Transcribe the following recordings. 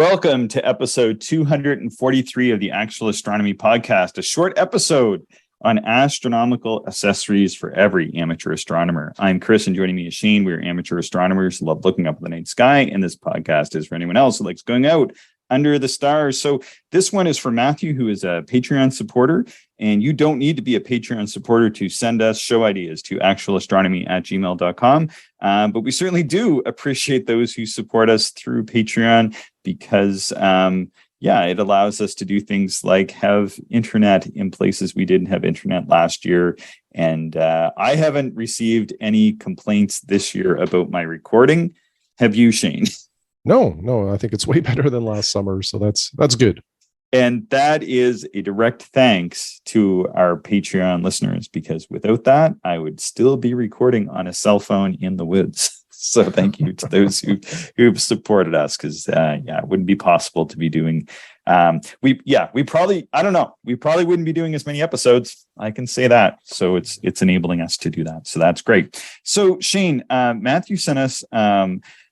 Welcome to episode 243 of the Actual Astronomy Podcast, a short episode on astronomical accessories for every amateur astronomer. I'm Chris, and joining me is Shane. We're amateur astronomers who love looking up at the night sky, and this podcast is for anyone else who likes going out under the stars. So this one is for Matthew, who is a Patreon supporter, and you don't need to be a Patreon supporter to send us show ideas to actualastronomy@gmail.com. But we certainly do appreciate those who support us through Patreon because, it allows us to do things like have internet in places we didn't have internet last year. And I haven't received any complaints this year about my recording. Have you, Shane? No, I think it's way better than last summer. So that's good. And that is a direct thanks to our Patreon listeners, because without that, I would still be recording on a cell phone in the woods. So thank you to those who've supported us, because it wouldn't be possible to be doing. We probably wouldn't be doing as many episodes. I can say that. So it's enabling us to do that. So that's great. So Shane, Matthew sent us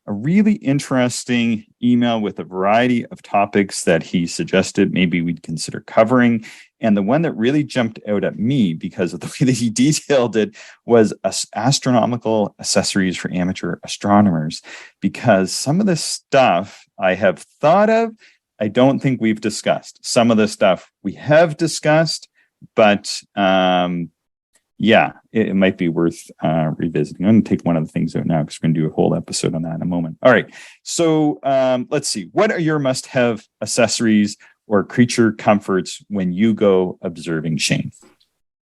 a really interesting email with a variety of topics that he suggested maybe we'd consider covering. And the one that really jumped out at me because of the way that he detailed it was astronomical accessories for amateur astronomers, because some of the stuff I have thought of, I don't think we've discussed. Some of the stuff we have discussed, but it might be worth revisiting. I'm going to take one of the things out now because we're going to do a whole episode on that in a moment. All right. So let's see. What are your must-have accessories or creature comforts when you go observing, Shane?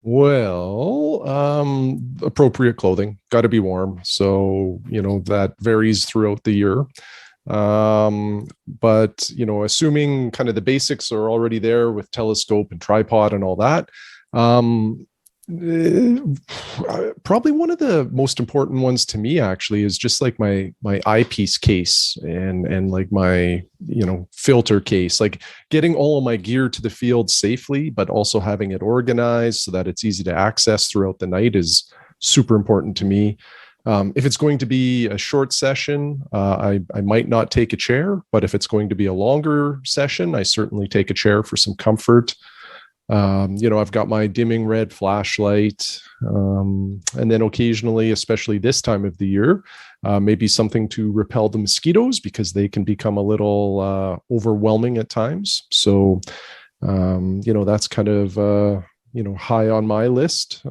Well, appropriate clothing, got to be warm. So, that varies throughout the year. But, assuming kind of the basics are already there with telescope and tripod and all that, probably one of the most important ones to me actually is just like my eyepiece case and like my filter case, like getting all of my gear to the field safely, but also having it organized so that it's easy to access throughout the night is super important to me. If it's going to be a short session, I might not take a chair, but if it's going to be a longer session, I certainly take a chair for some comfort. I've got my dimming red flashlight, and then occasionally, especially this time of the year, maybe something to repel the mosquitoes because they can become a little overwhelming at times. So, that's kind of, high on my list.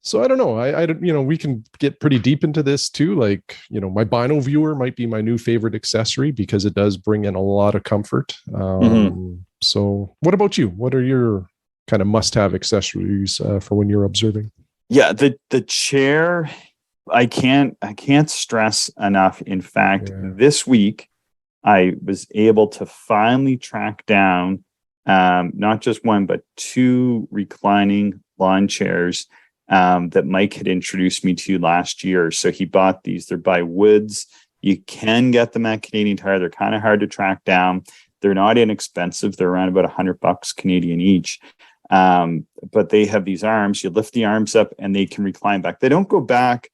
So I don't know. We can get pretty deep into this too. Like, my bino viewer might be my new favorite accessory because it does bring in a lot of comfort. So what about you? What are your kind of must-have accessories for when you're observing? Yeah, the chair, I can't stress enough. In fact, This week I was able to finally track down not just one, but two reclining lawn chairs that Mike had introduced me to last year. So he bought these. They're by Woods. You can get them at Canadian Tire. They're kind of hard to track down. They're not inexpensive. They're around about $100 Canadian each. But they have these arms. You lift the arms up and they can recline back. They don't go back,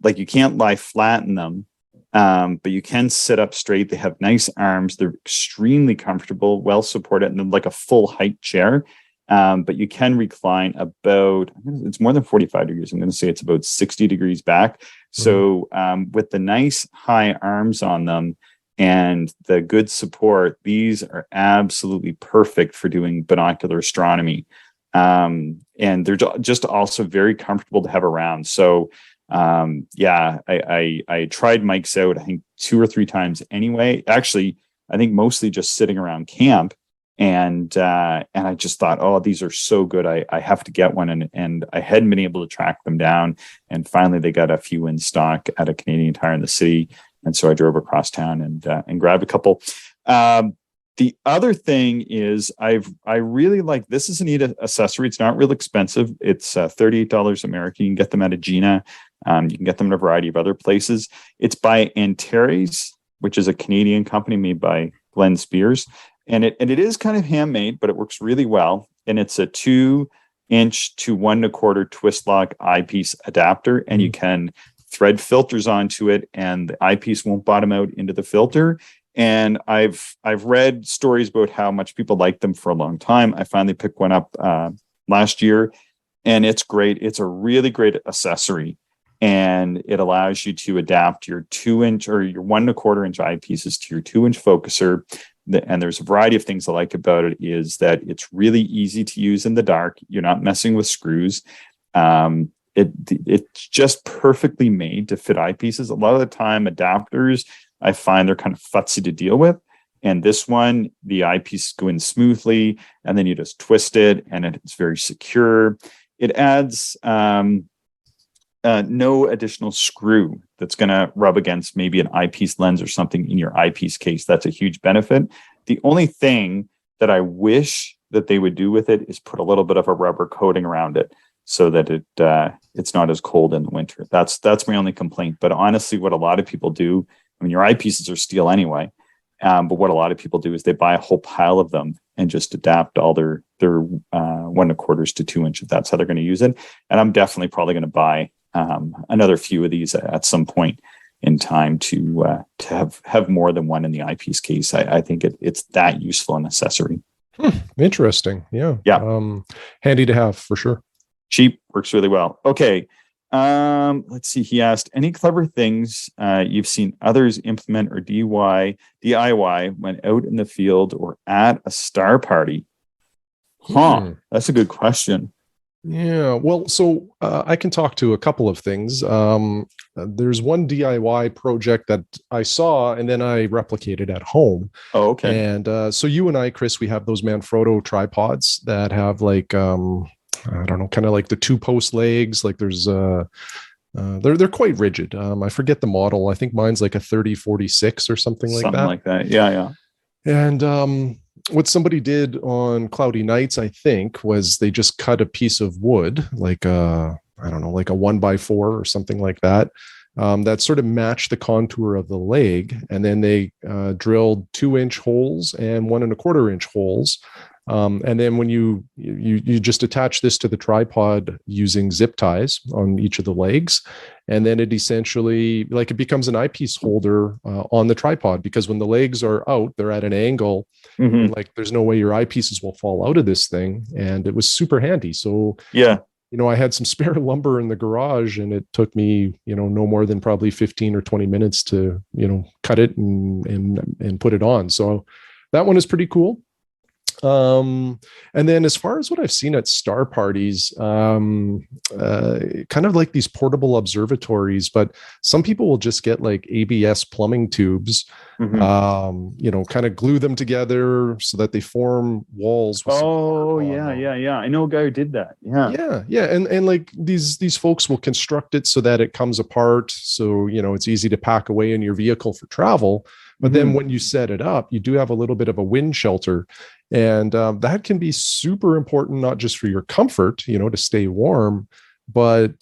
like you can't lie flat in them, but you can sit up straight. They have nice arms. They're extremely comfortable, well supported, and then like a full height chair. But you can recline about, it's more than 45 degrees. I'm going to say it's about 60 degrees back. So with the nice high arms on them and the good support, these are absolutely perfect for doing binocular astronomy. And they're just also very comfortable to have around. So I tried Mike's out, I think 2 or 3 times anyway. Actually, I think mostly just sitting around camp. And I just thought, these are so good. I have to get one. And I hadn't been able to track them down. And finally, they got a few in stock at a Canadian Tire in the city. And so I drove across town and grabbed a couple. The other thing is I really like, this is a neat accessory. It's not real expensive. It's $38 American. You can get them at Agena. You can get them in a variety of other places. It's by Antares, which is a Canadian company made by Glenn Spears. And it is kind of handmade, but it works really well. And it's a 2-inch to 1 1/4 twist lock eyepiece adapter. And you can thread filters onto it, and the eyepiece won't bottom out into the filter. And I've read stories about how much people like them for a long time. I finally picked one up last year, and it's great. It's a really great accessory, and it allows you to adapt your 2-inch or your 1.25-inch eyepieces to your 2-inch focuser. And there's a variety of things I like about it is that it's really easy to use in the dark. You're not messing with screws. It's just perfectly made to fit eyepieces. A lot of the time, adapters, I find they're kind of futzy to deal with. And this one, the eyepiece go in smoothly, and then you just twist it, and it's very secure. It adds no additional screw that's going to rub against maybe an eyepiece lens or something in your eyepiece case. That's a huge benefit. The only thing that I wish that they would do with it is put a little bit of a rubber coating around it so that it's not as cold in the winter. That's my only complaint. But honestly, what a lot of people do, I mean, your eyepieces are steel anyway, but what a lot of people do is they buy a whole pile of them and just adapt all their 1.25 to 2-inch if that's how they're going to use it. And I'm definitely probably going to buy another few of these at some point in time to have more than one in the eyepiece case. I think it's that useful an accessory. Interesting. Yeah. Handy to have for sure. Cheap, works really well. Okay. Let's see. He asked, any clever things you've seen others implement or DIY when out in the field or at a star party? That's a good question. Yeah, well, so I can talk to a couple of things. There's one DIY project that I saw and then I replicated at home. Oh, okay. And so you and I, Chris, we have those Manfrotto tripods that have like, I don't know, kind of like the 2-post legs. Like there's, they're quite rigid. I forget the model. I think mine's like a 3046 or something like that. Something like that. Yeah. And what somebody did on cloudy nights, I think, was they just cut a piece of wood, like I don't know, like a 1x4 or something like that, that sort of matched the contour of the leg. And then they drilled 2-inch holes and 1.25-inch holes. And then when you just attach this to the tripod using zip ties on each of the legs, and then it essentially like it becomes an eyepiece holder on the tripod, because when the legs are out, they're at an angle. And like there's no way your eyepieces will fall out of this thing. And it was super handy. So yeah, I had some spare lumber in the garage, and it took me, no more than probably 15 or 20 minutes to, cut it and put it on. So that one is pretty cool. And then as far as what I've seen at star parties, kind of like these portable observatories, but some people will just get like ABS plumbing tubes, kind of glue them together so that they form walls. With yeah. I know a guy who did that. Yeah. And like these folks will construct it so that it comes apart. So, it's easy to pack away in your vehicle for travel. But then when you set it up, you do have a little bit of a wind shelter. And that can be super important, not just for your comfort, to stay warm, but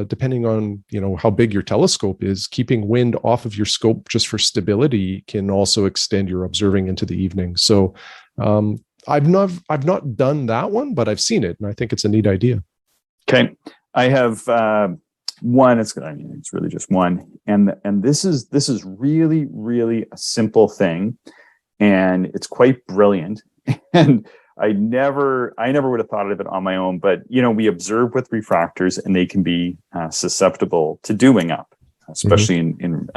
depending on, how big your telescope is, keeping wind off of your scope just for stability can also extend your observing into the evening. So I've not done that one, but I've seen it, and I think it's a neat idea. Okay. I have one. It's really just one. And this is really, really a simple thing, and it's quite brilliant. And I never would have thought of it on my own, but we observe with refractors, and they can be susceptible to dewing up, especially in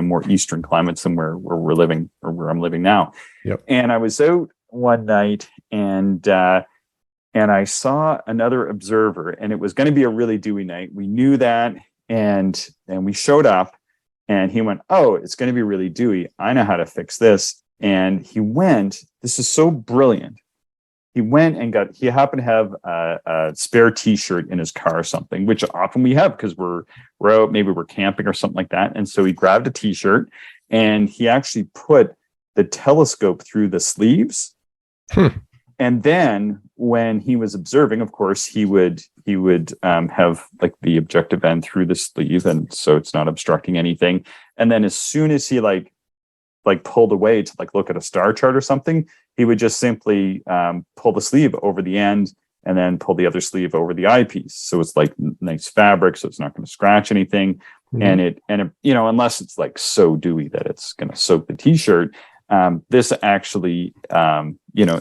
more eastern climates than where we're living, or where I'm living now. Yep. And I was out one night, and I saw another observer, and it was going to be a really dewy night. We knew that, and we showed up, and he went, "Oh, it's going to be really dewy. I know how to fix this." And he went, this is so brilliant. He went and he happened to have a spare t-shirt in his car or something, which often we have because we're out, maybe we're camping or something like that. And so he grabbed a t-shirt, and he actually put the telescope through the sleeves. And then when he was observing, of course, he would have like the objective end through the sleeve, and so it's not obstructing anything. And then as soon as he like pulled away to like look at a star chart or something, he would just simply pull the sleeve over the end and then pull the other sleeve over the eyepiece. So it's like nice fabric, so it's not going to scratch anything. And it unless it's like so dewy that it's going to soak the t-shirt, This actually,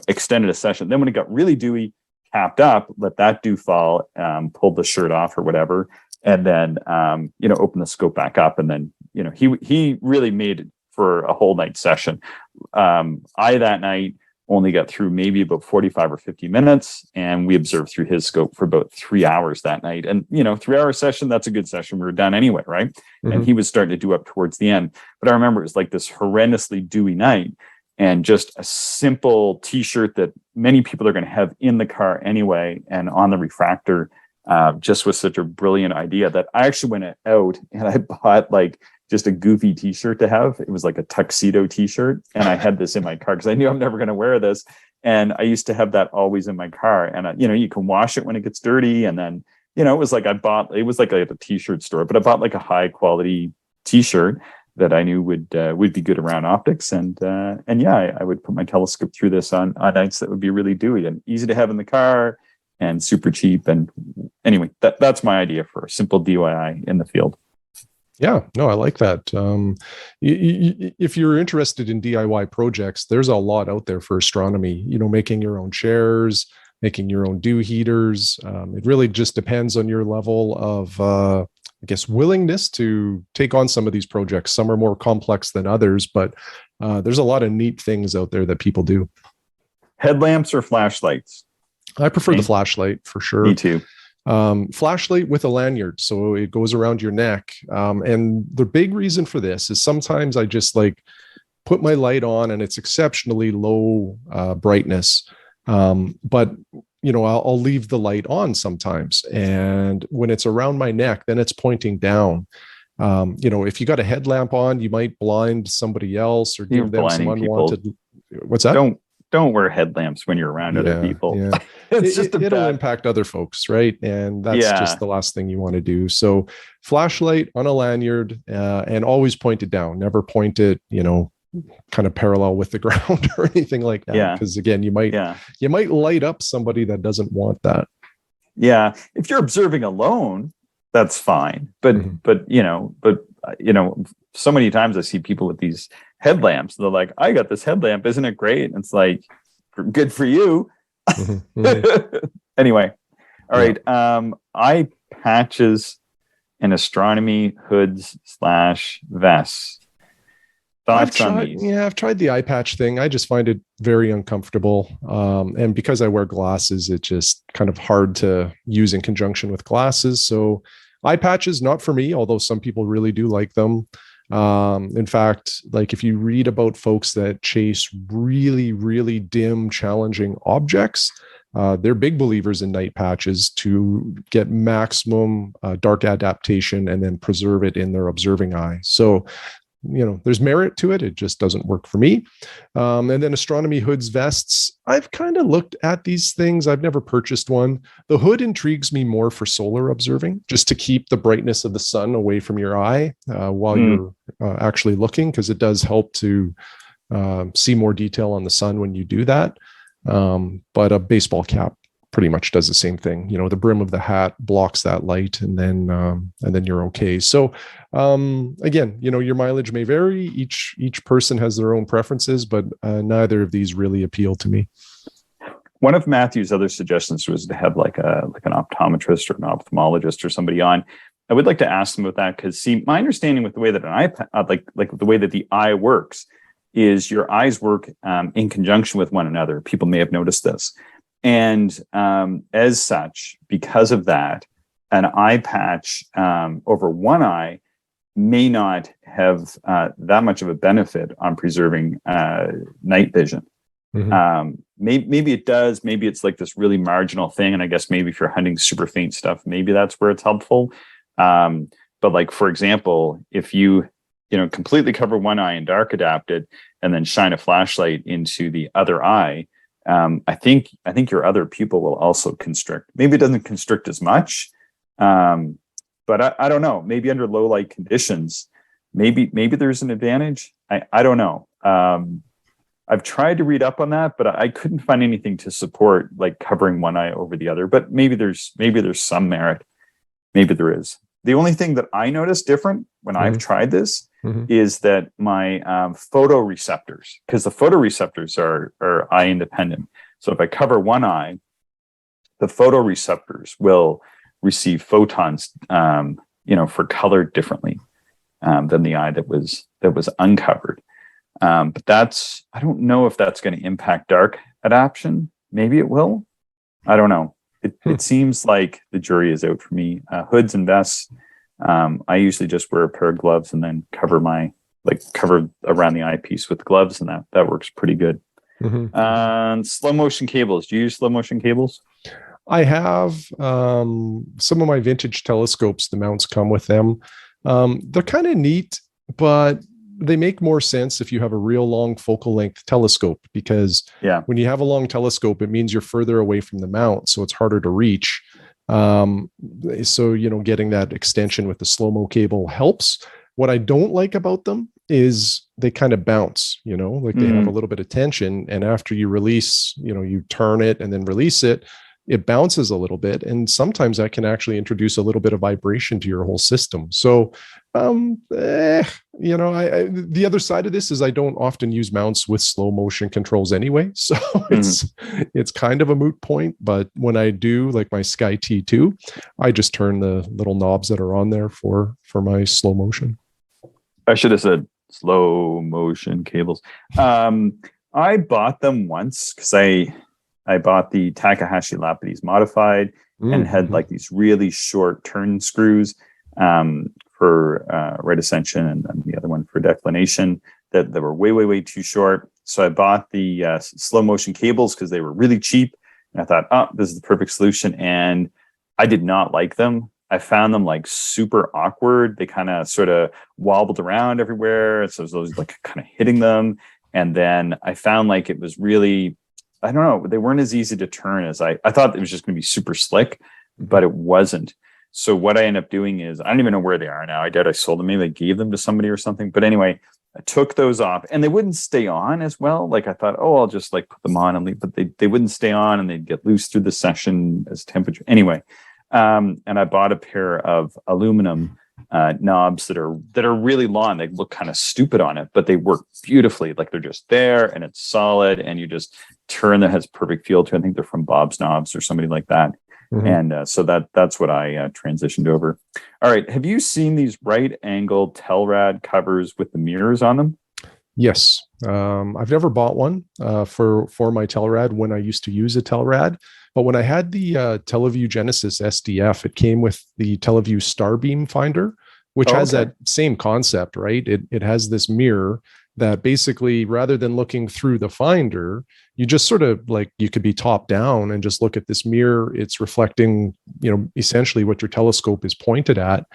extended a session. Then when it got really dewy, capped up, let that dew fall, pulled the shirt off or whatever, and then, open the scope back up. And then, he really made it for a whole night session. I that night only got through maybe about 45 or 50 minutes, and we observed through his scope for about 3 hours that night. And 3-hour session, that's a good session. We were done anyway, right? Mm-hmm. And he was starting to dew up towards the end. But I remember it was like this horrendously dewy night, and just a simple t-shirt that many people are going to have in the car anyway, and on the refractor, just was such a brilliant idea that I actually went out and I bought like just a goofy t-shirt to have. It was like a tuxedo t-shirt. And I had this in my car because I knew I'm never going to wear this. And I used to have that always in my car. And, you can wash it when it gets dirty. And then, it was like it was like a t-shirt store, but I bought like a high quality t-shirt that I knew would be good around optics. And yeah, I would put my telescope through this on nights that would be really dewy and easy to have in the car and super cheap. And anyway, that's my idea for a simple DIY in the field. Yeah, no, I like that. If you're interested in DIY projects, there's a lot out there for astronomy, making your own chairs, making your own dew heaters. It really just depends on your level of, willingness to take on some of these projects. Some are more complex than others, but there's a lot of neat things out there that people do. Headlamps or flashlights? I prefer the flashlight for sure. Me too. Flashlight with a lanyard, so it goes around your neck. And the big reason for this is sometimes I just put my light on and it's exceptionally low brightness. But I'll leave the light on sometimes. And when it's around my neck, then it's pointing down. If you got a headlamp on, you might blind somebody else or give them some unwanted. People. What's that? Don't wear headlamps when you're around other people. Yeah. It'll impact other folks, right? And that's just the last thing you want to do. So flashlight on a lanyard, and always point it down. Never point it, kind of parallel with the ground or anything like that. Yeah. Because again, you might light up somebody that doesn't want that. Yeah. If you're observing alone, that's fine. But so many times I see people with these headlamps. They're like, I got this headlamp. Isn't it great? And it's like, good for you. Anyway. All right. Eye patches and astronomy hoods / vests. Thoughts on these? Yeah, I've tried the eye patch thing. I just find it very uncomfortable. And because I wear glasses, it's just kind of hard to use in conjunction with glasses. So eye patches, not for me, although some people really do like them. In fact, if you read about folks that chase really, really dim, challenging objects, they're big believers in night patches to get maximum dark adaptation and then preserve it in their observing eye. So, there's merit to it. It just doesn't work for me. And then astronomy hoods, vests. I've kind of looked at these things. I've never purchased one. The hood intrigues me more for solar observing, just to keep the brightness of the sun away from your eye while you're actually looking, because it does help to see more detail on the sun when you do that. But a baseball cap pretty much does the same thing. The brim of the hat blocks that light, and then you're okay. So again, your mileage may vary. Each person has their own preferences, but neither of these really appeal to me. One of Matthew's other suggestions was to have like an optometrist or an ophthalmologist or somebody on. I would like to ask them about that, because my understanding with the way that an eye, like the way that the eye works, is your eyes work in conjunction with one another. People may have noticed this. And as such, because of that, an eye patch over one eye may not have that much of a benefit on preserving night vision. Mm-hmm. Maybe it does. Maybe it's like this really marginal thing. And I guess maybe if you're hunting super faint stuff, maybe that's where it's helpful. But for example, if you completely cover one eye and dark adapt it and then shine a flashlight into the other eye, I think your other pupil will also constrict. Maybe it doesn't constrict as much, but I don't know. Maybe under low light conditions, maybe there's an advantage. I don't know. I've tried to read up on that, but I couldn't find anything to support covering one eye over the other. But maybe there's some merit. Maybe there is. The only thing that I noticed different when I've tried this is that my photoreceptors, because the photoreceptors are eye independent. So if I cover one eye, the photoreceptors will receive photons, for color differently than the eye that was uncovered. But I don't know if that's going to impact dark adaptation. Maybe it will. I don't know. It seems like the jury is out for me. Hoods and vests. I usually just wear a pair of gloves and then cover around the eyepiece with gloves, and that works pretty good. Slow motion cables. Do you use slow motion cables? I have some of my vintage telescopes. The mounts come with them. They're kind of neat, but they make more sense if you have a real long focal length telescope, because when you have a long telescope, it means you're further away from the mount, so it's harder to reach. So, getting that extension with the slow-mo cable helps. What I don't like about them is they kind of bounce, like they have a little bit of tension. And after you release, you turn it and then release it, it bounces a little bit. And sometimes that can actually introduce a little bit of vibration to your whole system. So, the other side of this is I don't often use mounts with slow motion controls anyway. So it's kind of a moot point. But when I do, like my Sky T2, I just turn the little knobs that are on there for my slow motion. I should have said slow motion cables. I bought them once because I bought the Takahashi Lapidus modified and had like these really short turn screws for right ascension and then the other one for declination that were way, way, way too short. So I bought the slow motion cables because they were really cheap. And I thought, this is the perfect solution. And I did not like them. I found them like super awkward. They kind of sort of wobbled around everywhere. So I was always like kind of hitting them. And then I found like it was really, I don't know, they weren't as easy to turn as I thought it was just going to be super slick, but it wasn't. So what I ended up doing is, I don't even know where they are now. I doubt I sold them. Maybe I gave them to somebody or something. But anyway, I took those off and they wouldn't stay on as well. Like I thought, I'll just like put them on and leave, but they wouldn't stay on and they'd get loose through the session as temperature. Anyway, and I bought a pair of aluminum knobs that are really long. They look kind of stupid on it, but they work beautifully. Like they're just there and it's solid and you just turn that has perfect feel to it. I think they're from Bob's Knobs or somebody like that. And so that's what I transitioned over. All right. Have you seen these right angled Telrad covers with the mirrors on them? Yes. I've never bought one for my Telrad when I used to use a Telrad. But when I had the Teleview Genesis SDF, it came with the Teleview Starbeam Finder, which has that same concept, right? It has this mirror that basically, rather than looking through the finder, you just sort of like, you could be top down and just look at this mirror. It's reflecting, essentially what your telescope is pointed at.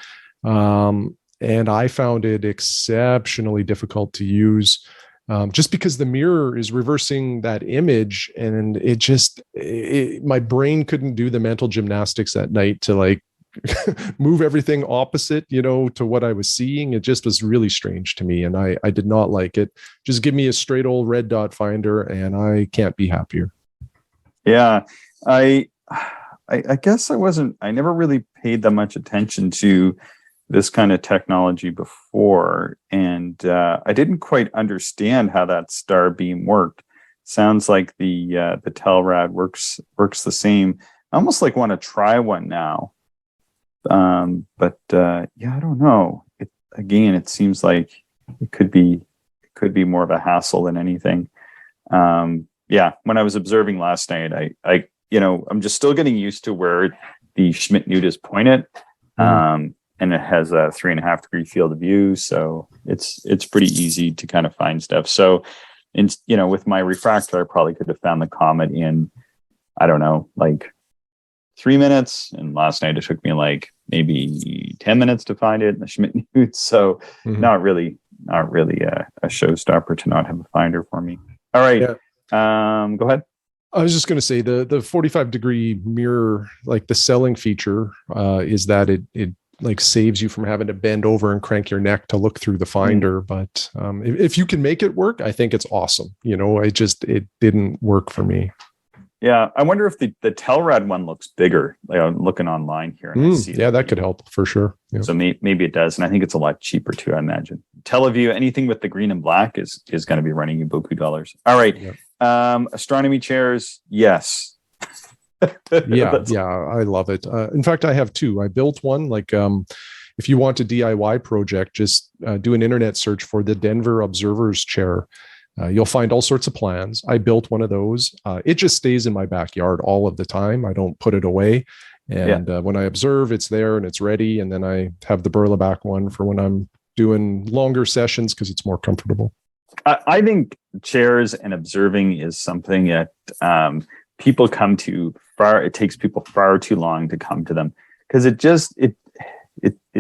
And I found it exceptionally difficult to use. Just because the mirror is reversing that image, and my brain couldn't do the mental gymnastics at night to like move everything opposite, to what I was seeing. It just was really strange to me, and I did not like it. Just give me a straight old red dot finder, and I can't be happier. Yeah, I guess I never really paid that much attention to this kind of technology before, and I didn't quite understand how that star beam worked. Sounds like the Telrad works the same. I almost like want to try one now, but I don't know. It seems like it could be more of a hassle than anything. When I was observing last night, I'm just still getting used to where the Schmidt-Newt is pointed. And it has a 3.5 degree field of view. So it's pretty easy to kind of find stuff. So, with my refractor, I probably could have found the comet in, I don't know, like 3 minutes. And last night it took me like maybe 10 minutes to find it in the Schmidt-Newt. So not really a showstopper to not have a finder for me. All right. Yeah. Go ahead. I was just going to say the 45 degree mirror, like the selling feature is that it like saves you from having to bend over and crank your neck to look through the finder. But if you can make it work, I think it's awesome. It didn't work for me. Yeah, I wonder if the Telrad one looks bigger. Like, I'm looking online here, and I see that could help for sure. Yeah. So maybe it does, and I think it's a lot cheaper too. I imagine Teleview, anything with the green and black is going to be running you beaucoup dollars. All right, astronomy chairs, yes. yeah, I love it. In fact, I have two. I built one. Like, if you want a DIY project, just do an internet search for the Denver Observer's Chair. You'll find all sorts of plans. I built one of those. It just stays in my backyard all of the time. I don't put it away. And when I observe, it's there and it's ready. And then I have the Burlap one for when I'm doing longer sessions because it's more comfortable. I think chairs and observing is something that people come to far. It takes people far too long to come to them because it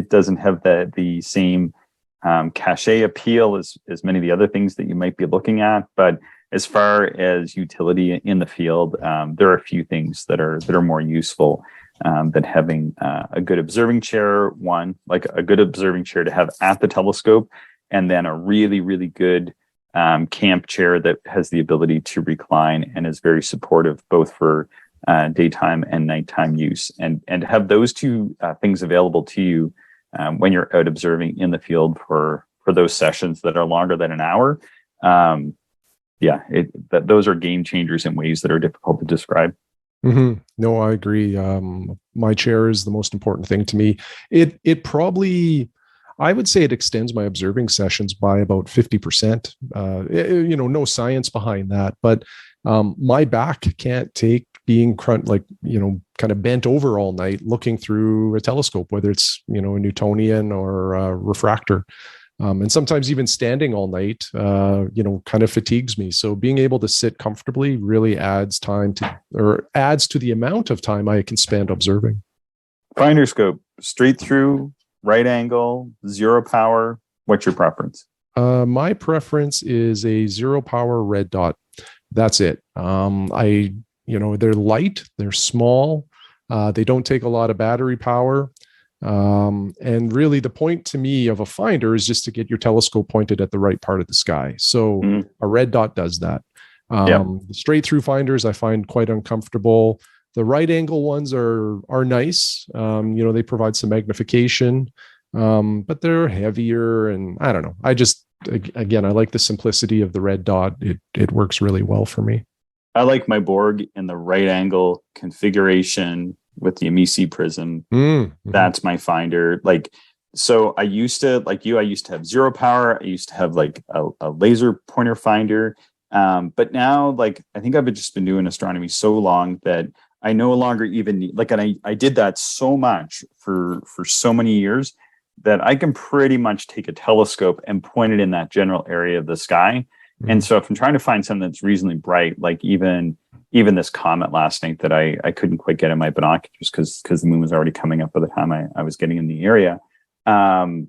doesn't have the same cachet appeal as many of the other things that you might be looking at. But as far as utility in the field, there are a few things that are more useful than having a good observing chair. One, like a good observing chair to have at the telescope, and then a really, really good camp chair that has the ability to recline and is very supportive both for daytime and nighttime use. And to have those two things available to you when you're out observing in the field for those sessions that are longer than an hour. Those are game changers in ways that are difficult to describe. Mm-hmm. No, I agree. My chair is the most important thing to me. It probably, I would say it extends my observing sessions by about 50%. No science behind that, but my back can't take being kind of bent over all night looking through a telescope, whether it's, a Newtonian or a refractor. And sometimes even standing all night, kind of fatigues me. So being able to sit comfortably really adds to the amount of time I can spend observing. Finder scope, straight through, right angle, zero power. What's your preference? My preference is a zero power red dot. That's it. They're light, they're small, they don't take a lot of battery power. And really the point to me of a finder is just to get your telescope pointed at the right part of the sky. So a red dot does that. The straight through finders I find quite uncomfortable. The right angle ones are nice. They provide some magnification, but they're heavier, and I don't know. I like the simplicity of the red dot. It works really well for me. I like my Borg in the right angle configuration with the Amici prism. Mm-hmm. That's my finder. So I used to have zero power. I used to have like a laser pointer finder. But now, I think I've just been doing astronomy so long that I no longer even need, and I did that so much for so many years that I can pretty much take a telescope and point it in that general area of the sky. Mm-hmm. And so if I'm trying to find something that's reasonably bright, like even this comet last night that I couldn't quite get in my binoculars because the moon was already coming up by the time I was getting in the area. I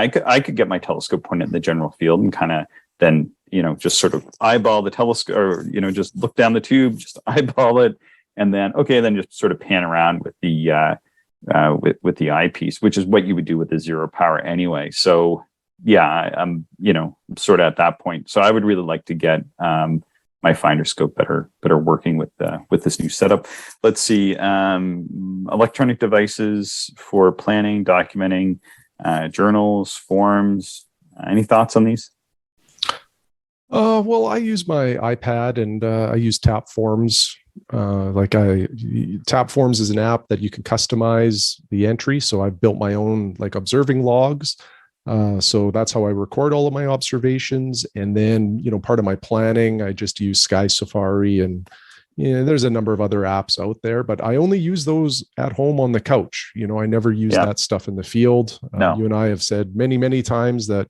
could get my telescope pointed in the general field and kind of then, just sort of eyeball the telescope, or, just look down the tube, just eyeball it. And then just sort of pan around with the with the eyepiece, which is what you would do with the zero power anyway. So I'm sort of at that point. So I would really like to get my finder scope better working with this new setup. Let's see, electronic devices for planning, documenting, journals, forms. Any thoughts on these? Well, I use my iPad and I use Tap Forms. Tap Forms is an app that you can customize the entry. So I've built my own observing logs. So that's how I record all of my observations. And then, part of my planning, I just use Sky Safari, and there's a number of other apps out there, but I only use those at home on the couch. I never use that stuff in the field. No. You and I have said many, many times that,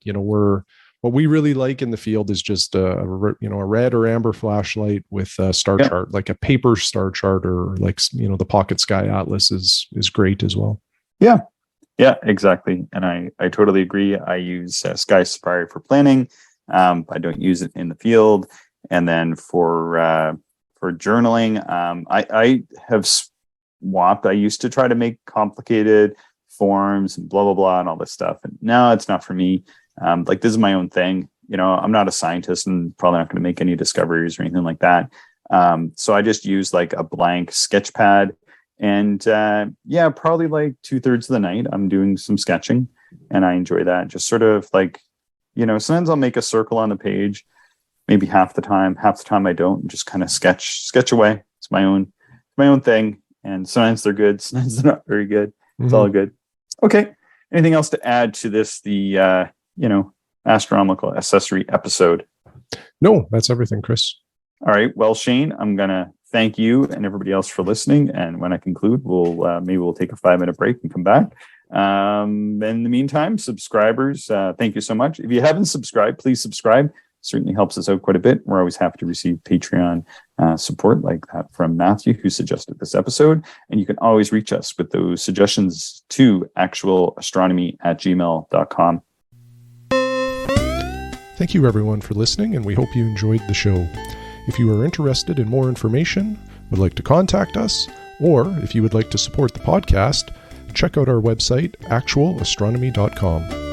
what we really like in the field is just a red or amber flashlight with a star chart, like a paper star chart, or the Pocket Sky Atlas is great as well. Yeah. Yeah, exactly. And I totally agree. I use Sky Safari for planning. I don't use it in the field. And then for journaling, I have swapped. I used to try to make complicated forms and blah, blah, blah, and all this stuff. And now it's not for me. This is my own thing. I'm not a scientist and probably not going to make any discoveries or anything like that. So I just use like a blank sketch pad, and probably like 2/3 of the night I'm doing some sketching, and I enjoy that. Just sort of like, sometimes I'll make a circle on the page, maybe half the time I don't, and just kind of sketch away. It's my own thing. And sometimes they're good, sometimes they're not very good. It's all good. Okay. Anything else to add to this, the astronomical accessory episode? No, that's everything, Chris. All right. Well, Shane, I'm going to thank you and everybody else for listening. And when I conclude, we'll take a 5-minute break and come back. In the meantime, subscribers, thank you so much. If you haven't subscribed, please subscribe. Certainly helps us out quite a bit. We're always happy to receive Patreon support like that from Matthew, who suggested this episode. And you can always reach us with those suggestions to actualastronomy@gmail.com. Thank you, everyone, for listening, and we hope you enjoyed the show. If you are interested in more information, would like to contact us, or if you would like to support the podcast, check out our website, actualastronomy.com.